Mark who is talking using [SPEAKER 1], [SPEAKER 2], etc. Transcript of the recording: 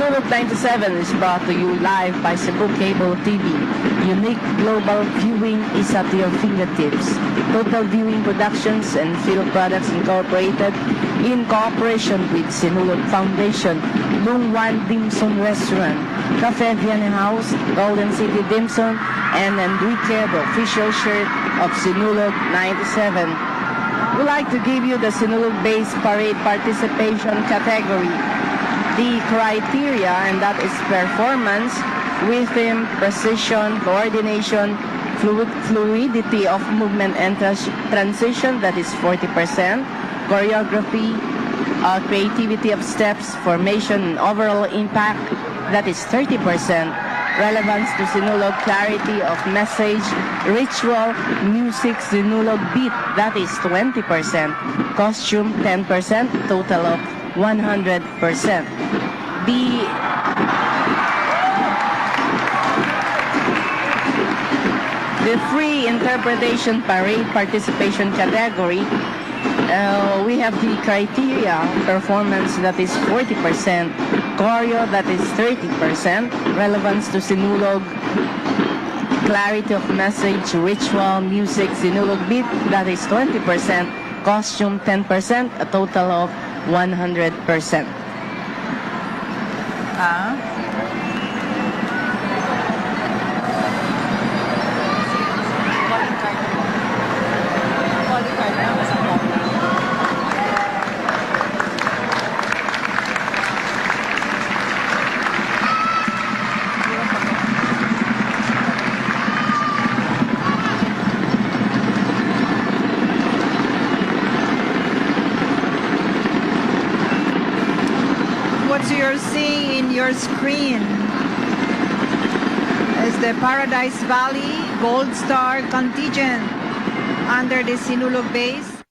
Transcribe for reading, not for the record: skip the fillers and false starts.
[SPEAKER 1] Sinulog 97 is brought to you live by Cebu Cable TV. Unique global viewing is at your fingertips. Total Viewing Productions and Field Products Incorporated in cooperation with Sinulog Foundation, Lungwan Dimsum Restaurant, Cafe Vianney House, Golden City Dimsum, and Enrique, the official shirt of Sinulog 97. We'd like to give you the Sinulog Base Parade participation category. The criteria, and that is performance, rhythm, precision, coordination, fluidity of movement and transition, that is 40%, choreography, creativity of steps, formation, and overall impact, that is 30%, relevance to Sinulog, clarity of message, ritual, music, Sinulog beat, that is 20%, costume 10%, total of 100%. The free interpretation parade participation category, we have the criteria: performance, that is 40%, choreo, that is 30%, relevance to Sinulog, clarity of message, ritual, music, Sinulog beat, that is 20%, costume 10%, a total of 100%.
[SPEAKER 2] What you're seeing in your screen is the Paradise Valley Gold Star contingent under the Sinulog base.